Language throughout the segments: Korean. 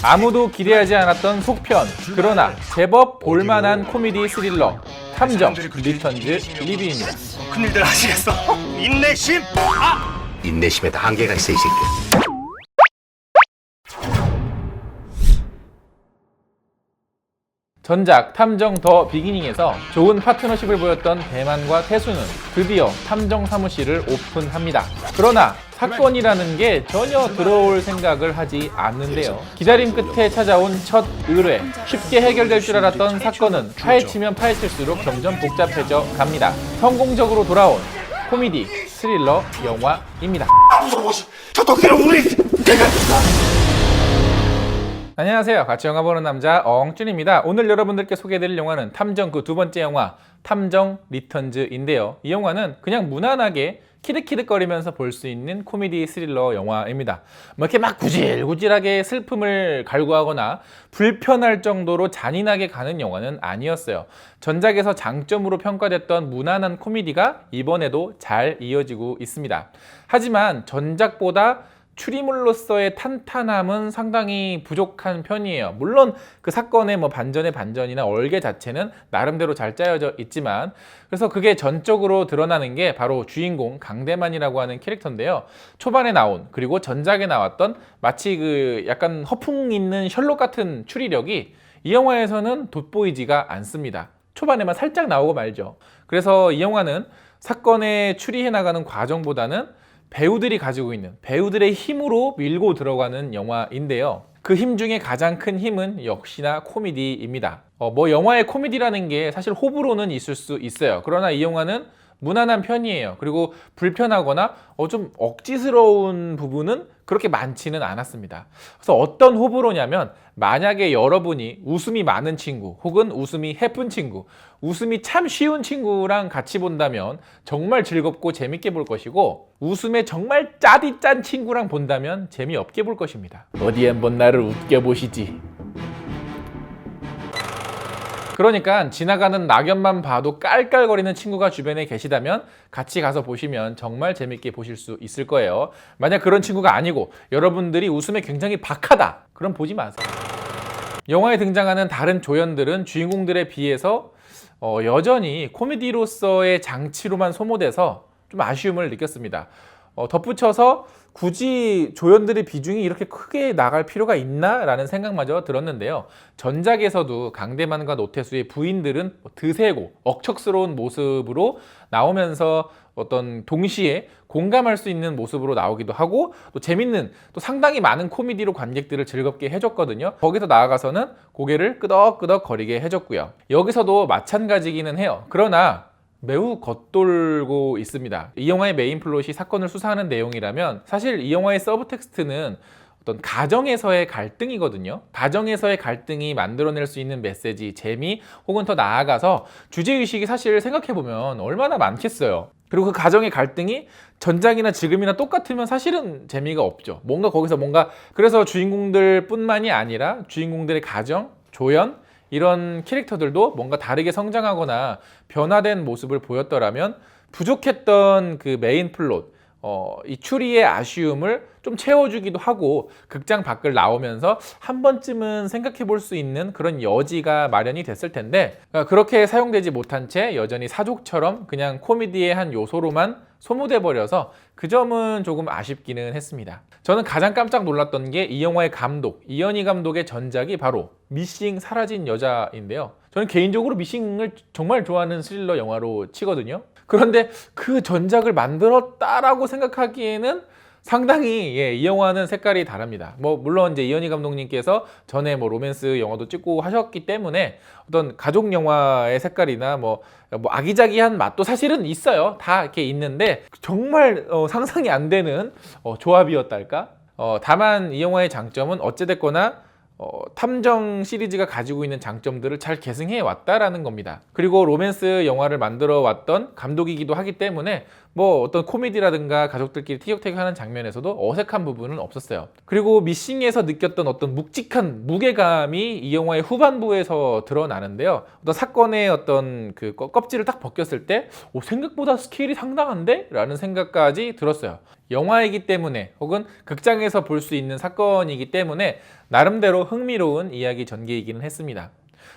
아무도 기대하지 않았던 속편, 그러나 제법 볼만한 코미디 스릴러 탐정 리턴즈 리뷰입니다. 큰일들 하시겠어. 인내심. 인내심에도 한계가 있어 이 새끼. 전작 탐정 더 비기닝에서 좋은 파트너십을 보였던 대만과 태수는 드디어 탐정 사무실을 오픈합니다. 그러나 사건이라는 게 전혀 들어올 생각을 하지 않는데요. 기다림 끝에 찾아온 첫 의뢰. 쉽게 해결될 줄 알았던 사건은 파헤치면 파헤칠수록 점점 복잡해져 갑니다. 성공적으로 돌아온 코미디 스릴러 영화입니다. 저 도끼를 우리 안녕하세요. 같이 영화 보는 남자 엉준입니다. 오늘 여러분들께 소개해드릴 영화는 탐정 그 두 번째 영화 탐정 리턴즈인데요. 이 영화는 그냥 무난하게 키득키득거리면서 볼 수 있는 코미디 스릴러 영화입니다. 뭐 이렇게 막 구질구질하게 슬픔을 갈구하거나 불편할 정도로 잔인하게 가는 영화는 아니었어요. 전작에서 장점으로 평가됐던 무난한 코미디가 이번에도 잘 이어지고 있습니다. 하지만 전작보다 추리물로서의 탄탄함은 상당히 부족한 편이에요. 물론 그 사건의 뭐 반전의 반전이나 얼개 자체는 나름대로 잘 짜여져 있지만, 그래서 그게 전적으로 드러나는 게 바로 주인공 강대만이라고 하는 캐릭터인데요. 초반에 나온, 그리고 전작에 나왔던 마치 그 약간 허풍 있는 셜록 같은 추리력이 이 영화에서는 돋보이지가 않습니다. 초반에만 살짝 나오고 말죠. 그래서 이 영화는 사건에 추리해 나가는 과정보다는 배우들이 가지고 있는 배우들의 힘으로 밀고 들어가는 영화인데요. 그 힘 중에 가장 큰 힘은 역시나 코미디입니다. 뭐 영화의 코미디라는 게 사실 호불호는 있을 수 있어요. 그러나 이 영화는 무난한 편이에요. 그리고 불편하거나 좀 억지스러운 부분은 그렇게 많지는 않았습니다. 그래서 어떤 호불호냐면, 만약에 여러분이 웃음이 많은 친구 혹은 웃음이 해픈 친구, 웃음이 참 쉬운 친구랑 같이 본다면 정말 즐겁고 재밌게 볼 것이고, 웃음에 정말 짜디 짠 친구랑 본다면 재미없게 볼 것입니다. 어디 한번 나를 웃겨보시지. 그러니까 지나가는 낙엽만 봐도 깔깔거리는 친구가 주변에 계시다면 같이 가서 보시면 정말 재밌게 보실 수 있을 거예요. 만약 그런 친구가 아니고 여러분들이 웃음에 굉장히 박하다, 그럼 보지 마세요. 영화에 등장하는 다른 조연들은 주인공들에 비해서 여전히 코미디로서의 장치로만 소모돼서 좀 아쉬움을 느꼈습니다. 덧붙여서 굳이 조연들의 비중이 이렇게 크게 나갈 필요가 있나? 라는 생각마저 들었는데요. 전작에서도 강대만과 노태수의 부인들은 드세고 억척스러운 모습으로 나오면서 어떤 동시에 공감할 수 있는 모습으로 나오기도 하고, 또 재밌는, 또 상당히 많은 코미디로 관객들을 즐겁게 해줬거든요. 거기서 나아가서는 고개를 끄덕끄덕 거리게 해줬고요. 여기서도 마찬가지기는 해요. 그러나 매우 겉돌고 있습니다. 이 영화의 메인 플롯이 사건을 수사하는 내용이라면 사실 이 영화의 서브텍스트는 어떤 가정에서의 갈등이거든요. 가정에서의 갈등이 만들어낼 수 있는 메시지, 재미, 혹은 더 나아가서 주제의식이 사실 생각해보면 얼마나 많겠어요. 그리고 그 가정의 갈등이 전작이나 지금이나 똑같으면 사실은 재미가 없죠. 그래서 주인공들 뿐만이 아니라 주인공들의 가정, 조연, 이런 캐릭터들도 뭔가 다르게 성장하거나 변화된 모습을 보였더라면 부족했던 그 메인 플롯, 이 추리의 아쉬움을 좀 채워주기도 하고 극장 밖을 나오면서 한 번쯤은 생각해 볼 수 있는 그런 여지가 마련이 됐을 텐데, 그렇게 사용되지 못한 채 여전히 사족처럼 그냥 코미디의 한 요소로만 소모돼 버려서 그 점은 조금 아쉽기는 했습니다. 저는 가장 깜짝 놀랐던 게 이 영화의 감독, 이현희 감독의 전작이 바로 미싱 사라진 여자인데요. 저는 개인적으로 미싱을 정말 좋아하는 스릴러 영화로 치거든요. 그런데 그 전작을 만들었다라고 생각하기에는 상당히 이 영화는 색깔이 다릅니다. 물론 이제 이현희 감독님께서 전에 로맨스 영화도 찍고 하셨기 때문에 어떤 가족 영화의 색깔이나 아기자기한 맛도 사실은 있어요. 다 이렇게 있는데 정말 상상이 안 되는 조합이었달까? 다만 이 영화의 장점은 어찌됐거나 탐정 시리즈가 가지고 있는 장점들을 잘 계승해 왔다라는 겁니다. 그리고 로맨스 영화를 만들어 왔던 감독이기도 하기 때문에 뭐 어떤 코미디라든가 가족들끼리 티격태격하는 장면에서도 어색한 부분은 없었어요. 그리고 미싱에서 느꼈던 어떤 묵직한 무게감이 이 영화의 후반부에서 드러나는데요. 어떤 사건의 어떤 그 껍질을 딱 벗겼을 때 생각보다 스케일이 상당한데? 라는 생각까지 들었어요. 영화이기 때문에 혹은 극장에서 볼 수 있는 사건이기 때문에 나름대로 흥미로운 이야기 전개이기는 했습니다.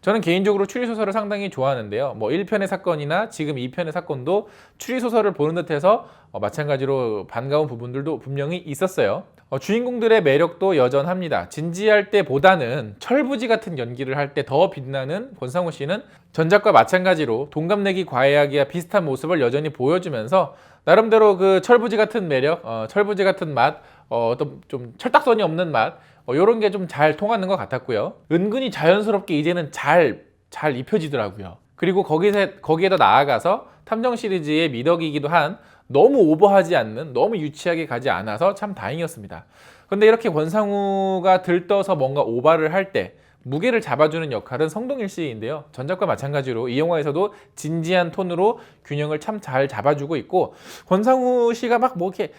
저는 개인적으로 추리소설을 상당히 좋아하는데요. 뭐 1편의 사건이나 지금 2편의 사건도 추리소설을 보는 듯해서 마찬가지로 반가운 부분들도 분명히 있었어요. 주인공들의 매력도 여전합니다. 진지할 때보다는 철부지 같은 연기를 할 때 더 빛나는 권상우 씨는 전작과 마찬가지로 동갑내기 과외하기와 비슷한 모습을 여전히 보여주면서 나름대로 그 철부지 같은 매력, 철부지 같은 맛, 어떤 좀 철딱선이 없는 맛, 이런 게 좀 잘 통하는 것 같았고요. 은근히 자연스럽게 이제는 잘 입혀지더라고요. 그리고 거기에다 나아가서 탐정 시리즈의 미덕이기도 한 너무 오버하지 않는, 너무 유치하게 가지 않아서 참 다행이었습니다. 근데 이렇게 권상우가 들떠서 뭔가 오바를 할 때 무게를 잡아주는 역할은 성동일 씨인데요. 전작과 마찬가지로 이 영화에서도 진지한 톤으로 균형을 참 잘 잡아주고 있고, 권상우 씨가 막 뭐 이렇게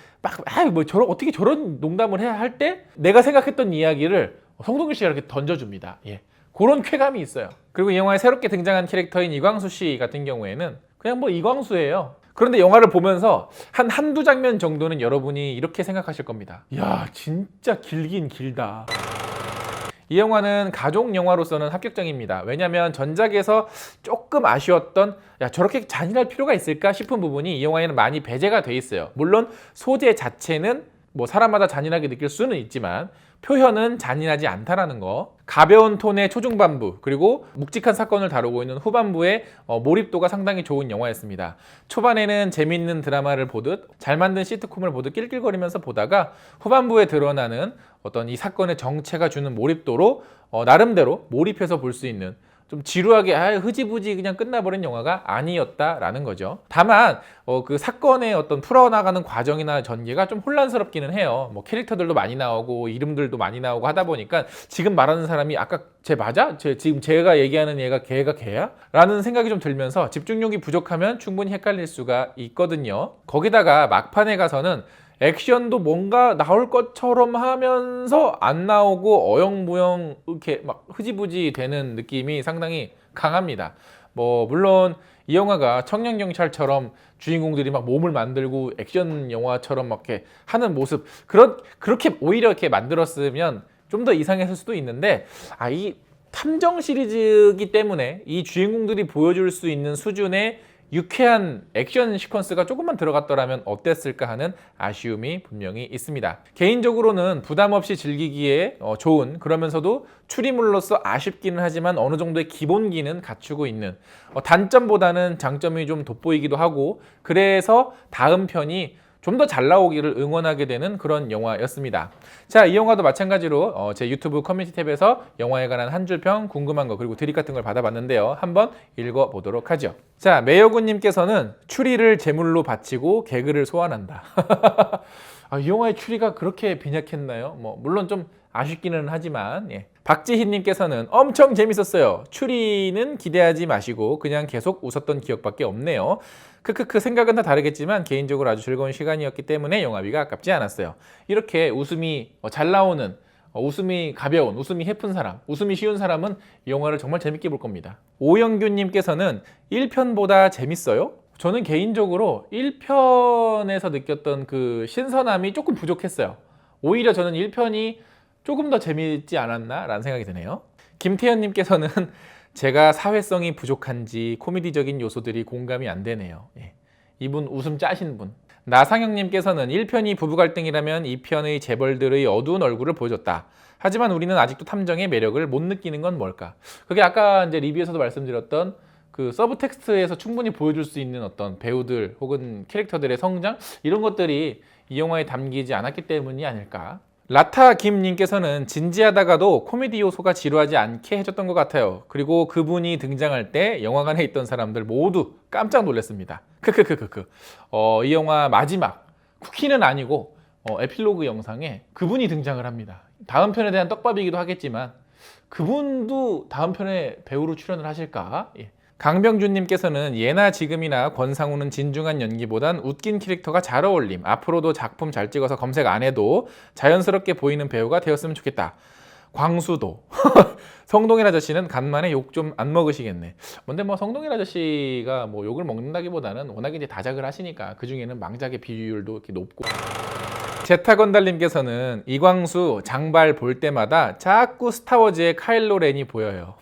어떻게 저런 농담을 해야 할 때 내가 생각했던 이야기를 성동일 씨가 이렇게 던져줍니다. 예. 그런 쾌감이 있어요. 그리고 이 영화에 새롭게 등장한 캐릭터인 이광수 씨 같은 경우에는 그냥 뭐 이광수예요. 그런데 영화를 보면서 한두 장면 정도는 여러분이 이렇게 생각하실 겁니다. 야, 진짜 길긴 길다. 이 영화는 가족 영화로서는 합격점입니다. 왜냐하면 전작에서 조금 아쉬웠던 저렇게 잔인할 필요가 있을까 싶은 부분이 이 영화에는 많이 배제가 돼 있어요. 물론 소재 자체는 뭐 사람마다 잔인하게 느낄 수는 있지만 표현은 잔인하지 않다라는 거. 가벼운 톤의 초중반부 그리고 묵직한 사건을 다루고 있는 후반부의 몰입도가 상당히 좋은 영화였습니다. 초반에는 재밌는 드라마를 보듯 잘 만든 시트콤을 보듯 낄낄거리면서 보다가 후반부에 드러나는 어떤 이 사건의 정체가 주는 몰입도로 나름대로 몰입해서 볼 수 있는 좀 지루하게 흐지부지 그냥 끝나버린 영화가 아니었다라는 거죠. 다만 그 사건의 어떤 풀어나가는 과정이나 전개가 좀 혼란스럽기는 해요. 뭐 캐릭터들도 많이 나오고 이름들도 많이 나오고 하다 보니까 지금 말하는 사람이 아까 쟤 맞아? 지금 제가 얘기하는 얘가 걔야? 라는 생각이 좀 들면서 집중력이 부족하면 충분히 헷갈릴 수가 있거든요. 거기다가 막판에 가서는 액션도 뭔가 나올 것처럼 하면서 안 나오고 어영부영 이렇게 막 흐지부지 되는 느낌이 상당히 강합니다. 뭐 물론 이 영화가 청년경찰처럼 주인공들이 막 몸을 만들고 액션 영화처럼 막 이렇게 하는 모습 그렇게 오히려 이렇게 만들었으면 좀 더 이상했을 수도 있는데 이 탐정 시리즈이기 때문에 이 주인공들이 보여줄 수 있는 수준의 유쾌한 액션 시퀀스가 조금만 들어갔더라면 어땠을까 하는 아쉬움이 분명히 있습니다. 개인적으로는 부담 없이 즐기기에 좋은, 그러면서도 추리물로서 아쉽기는 하지만 어느 정도의 기본기는 갖추고 있는, 단점보다는 장점이 좀 돋보이기도 하고, 그래서 다음 편이 좀 더 잘 나오기를 응원하게 되는 그런 영화였습니다. 자, 이 영화도 마찬가지로 제 유튜브 커뮤니티 탭에서 영화에 관한 한 줄 평, 궁금한 거 그리고 드립 같은 걸 받아봤는데요. 한번 읽어보도록 하죠. 자, 매여군님께서는 추리를 제물로 바치고 개그를 소환한다. 이 영화의 추리가 그렇게 빈약했나요? 뭐 물론 좀 아쉽기는 하지만 박지희님께서는 엄청 재밌었어요. 추리는 기대하지 마시고 그냥 계속 웃었던 기억밖에 없네요. 크크크 생각은 다 다르겠지만 개인적으로 아주 즐거운 시간이었기 때문에 영화비가 아깝지 않았어요. 이렇게 웃음이 잘 나오는, 웃음이 가벼운, 웃음이 해픈 사람, 웃음이 쉬운 사람은 이 영화를 정말 재밌게 볼 겁니다. 오영규님께서는 1편보다 재밌어요? 저는 개인적으로 1편에서 느꼈던 그 신선함이 조금 부족했어요. 오히려 저는 1편이 조금 더 재밌지 않았나 라는 생각이 드네요. 김태현님께서는 제가 사회성이 부족한지 코미디적인 요소들이 공감이 안 되네요. 이분 웃음 짜신 분. 나상영님께서는 1편이 부부 갈등이라면 2편의 재벌들의 어두운 얼굴을 보여줬다. 하지만 우리는 아직도 탐정의 매력을 못 느끼는 건 뭘까? 그게 아까 이제 리뷰에서도 말씀드렸던 그 서브 텍스트에서 충분히 보여줄 수 있는 어떤 배우들 혹은 캐릭터들의 성장 이런 것들이 이 영화에 담기지 않았기 때문이 아닐까. 라타 김님께서는 진지하다가도 코미디 요소가 지루하지 않게 해줬던 것 같아요. 그리고 그분이 등장할 때 영화관에 있던 사람들 모두 깜짝 놀랐습니다. 크크크크크. 이 영화 마지막 쿠키는 아니고 에필로그 영상에 그분이 등장을 합니다. 다음 편에 대한 떡밥이기도 하겠지만 그분도 다음 편에 배우로 출연을 하실까? 강병준님께서는 예나 지금이나 권상우는 진중한 연기보단 웃긴 캐릭터가 잘 어울림. 앞으로도 작품 잘 찍어서 검색 안 해도 자연스럽게 보이는 배우가 되었으면 좋겠다. 광수도. 성동일 아저씨는 간만에 욕 좀 안 먹으시겠네. 근데 뭐 성동일 아저씨가 뭐 욕을 먹는다기보다는 워낙에 이제 다작을 하시니까 그 중에는 망작의 비율도 이렇게 높고. 제타건달님께서는 이광수 장발 볼 때마다 자꾸 스타워즈의 카일로 렌이 보여요.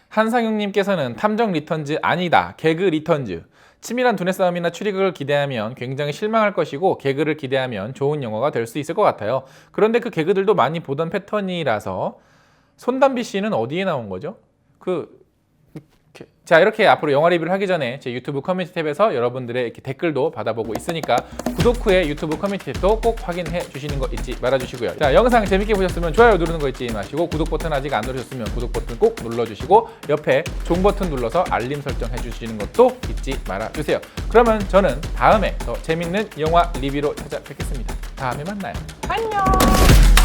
한상용님께서는 탐정 리턴즈 아니다. 개그 리턴즈. 치밀한 두뇌 싸움이나 추리극을 기대하면 굉장히 실망할 것이고 개그를 기대하면 좋은 영화가 될 수 있을 것 같아요. 그런데 그 개그들도 많이 보던 패턴이라서 손담비 씨는 어디에 나온 거죠? 자, 이렇게 앞으로 영화 리뷰를 하기 전에 제 유튜브 커뮤니티 탭에서 여러분들의 이렇게 댓글도 받아보고 있으니까 구독 후에 유튜브 커뮤니티 탭도 꼭 확인해 주시는 거 잊지 말아주시고요. 자, 영상 재밌게 보셨으면 좋아요 누르는 거 잊지 마시고 구독 버튼 아직 안 누르셨으면 구독 버튼 꼭 눌러주시고 옆에 종 버튼 눌러서 알림 설정 해주시는 것도 잊지 말아주세요. 그러면 저는 다음에 더 재밌는 영화 리뷰로 찾아뵙겠습니다. 다음에 만나요. 안녕.